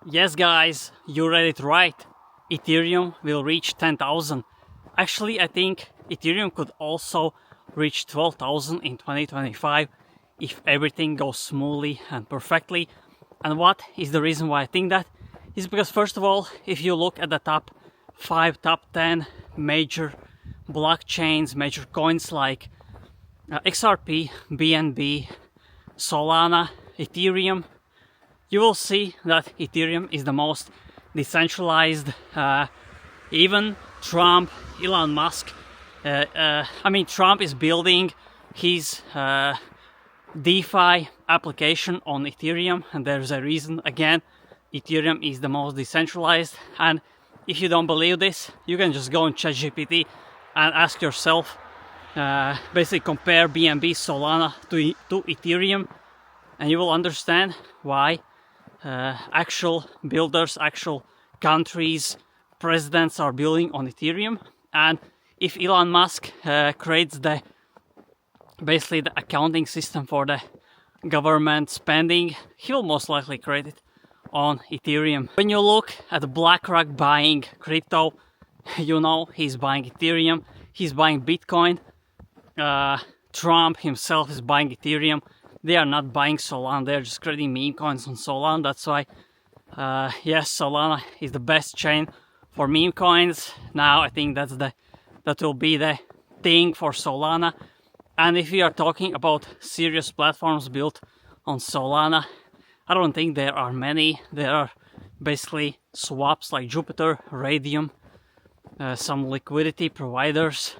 Yes guys, you read it right. Ethereum will reach 10,000. Actually, I think Ethereum could also reach 12,000 in 2025 if everything goes smoothly and perfectly. And what is the reason why I think that? Is because first of all, if you look at the top 5, top 10 major blockchains, major coins like XRP, BNB, Solana, Ethereum, you will see that Ethereum is the most decentralized. Even Trump, Elon Musk, Trump is building his DeFi application on Ethereum, and there's a reason. Again, Ethereum is the most decentralized, and if you don't believe this, you can just go on ChatGPT and ask yourself, basically compare BNB, Solana to Ethereum, and you will understand why actual builders, actual countries, presidents are building on Ethereum. And if Elon Musk creates basically the accounting system for the government spending, he will most likely create it on Ethereum. When you look at BlackRock buying crypto, you know he's buying Ethereum, he's buying Bitcoin. Trump himself is buying Ethereum. They are not buying Solana, they're just creating meme coins on Solana. That's why, yes, Solana is the best chain for meme coins. Now I think that will be the thing for Solana. And if we are talking about serious platforms built on Solana, I don't think there are many. There are basically swaps like Jupiter, Radium, some liquidity providers.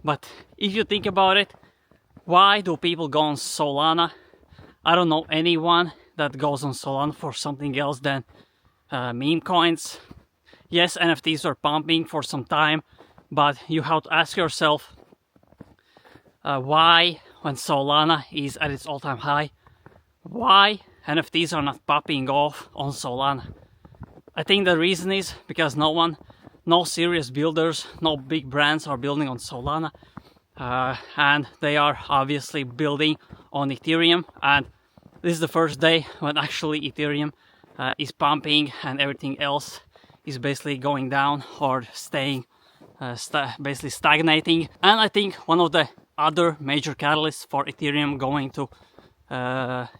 But if you think about it, why do people go on Solana? I don't know anyone that goes on Solana for something else than meme coins. Yes, NFTs are pumping for some time, but you have to ask yourself why, when Solana is at its all-time high, why NFTs are not popping off on Solana. I think the reason is because no serious builders, no big brands are building on Solana. And they are obviously building on Ethereum, and this is the first day when actually Ethereum is pumping and everything else is basically going down or staying basically stagnating. And I think one of the other major catalysts for Ethereum going to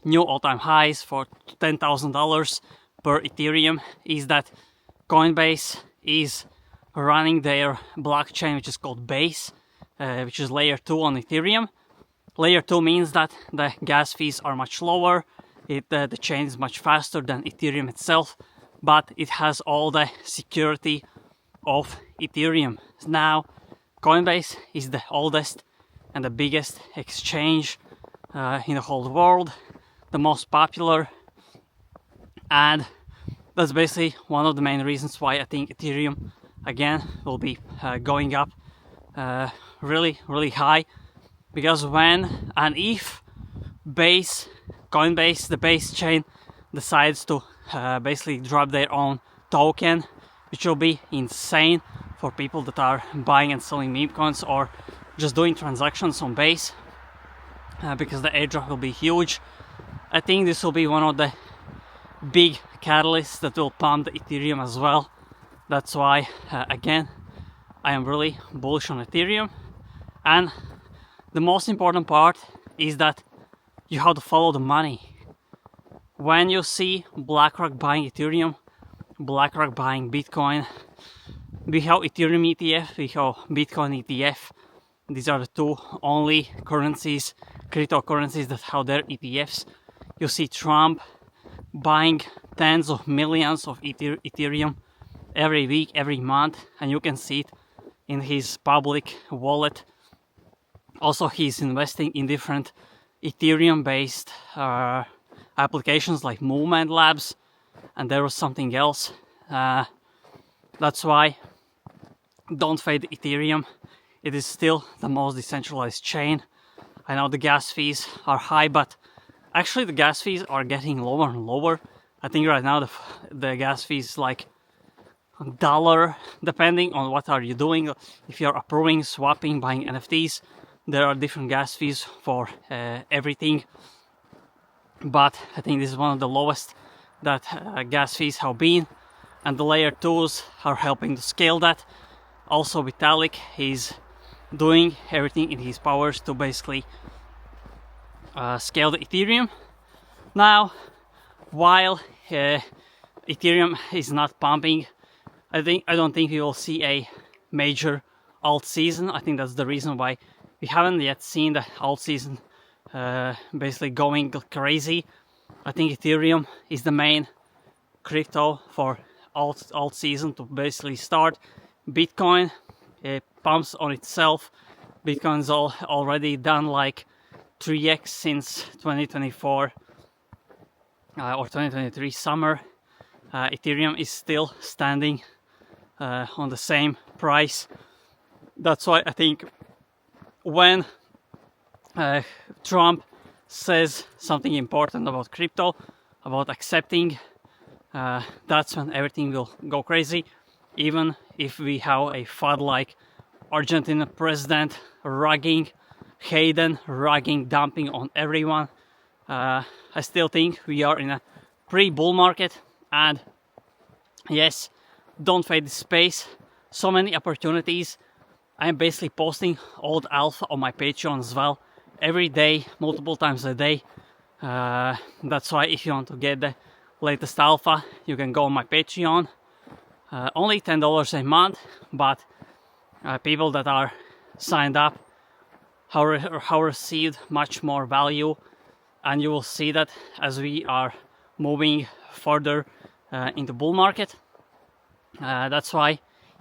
new all-time highs for $10,000 per Ethereum is that Coinbase is running their blockchain, which is called Base, which is layer 2 on Ethereum. Layer 2 means that the gas fees are much lower, the chain is much faster than Ethereum itself, but it has all the security of Ethereum. Now, Coinbase is the oldest and the biggest exchange in the whole world, the most popular, and that's basically one of the main reasons why I think Ethereum again will be going up really high, because when and if Coinbase, the Base chain, decides to basically drop their own token, which will be insane for people that are buying and selling meme coins or just doing transactions on Base, because the airdrop will be huge. I think this will be one of the big catalysts that will pump the Ethereum as well. That's why again I am really bullish on Ethereum. And the most important part is that you have to follow the money. When you see BlackRock buying Ethereum, BlackRock buying Bitcoin, we have Ethereum ETF, we have Bitcoin ETF. These are the two only currencies, cryptocurrencies that have their ETFs. You see Trump buying tens of millions of Ethereum every week, every month, and you can see it in his public wallet. Also, he's investing in different Ethereum-based applications like Movement Labs, and there was something else. That's why don't fade Ethereum. It is still the most decentralized chain. I know the gas fees are high, but actually the gas fees are getting lower and lower. I think right now the gas fees like $1, depending on what are you doing. If you're approving, swapping, buying NFTs, there are different gas fees for everything. But I think this is one of the lowest that gas fees have been, and the layer 2s are helping to scale that. Also Vitalik is doing everything in his powers to basically scale the Ethereum. Now, while Ethereum is not pumping, I don't think we will see a major alt season. I think that's the reason why we haven't yet seen the alt season basically going crazy. I think Ethereum is the main crypto for alt season to basically start. Bitcoin pumps on itself. Bitcoin's already done like 3x since 2024 or 2023 summer. Ethereum is still standing on the same price. That's why I think when Trump says something important about crypto, about accepting, that's when everything will go crazy. Even if we have a FUD like Argentina president rugging, Hayden rugging, dumping on everyone, I still think we are in a pre-bull market. And yes, don't fade the space. So many opportunities. I am basically posting old alpha on my Patreon as well every day, multiple times a day. That's why if you want to get the latest alpha, you can go on my Patreon. Only $10 a month, but people that are signed up have received much more value, and you will see that as we are moving further into bull market. That's why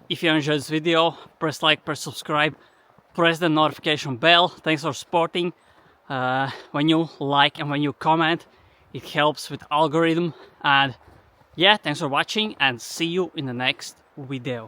if you enjoyed this video, press like, press subscribe, press the notification bell. Thanks for supporting. When you like and when you comment, it helps with algorithm. And yeah, thanks for watching, and see you in the next video.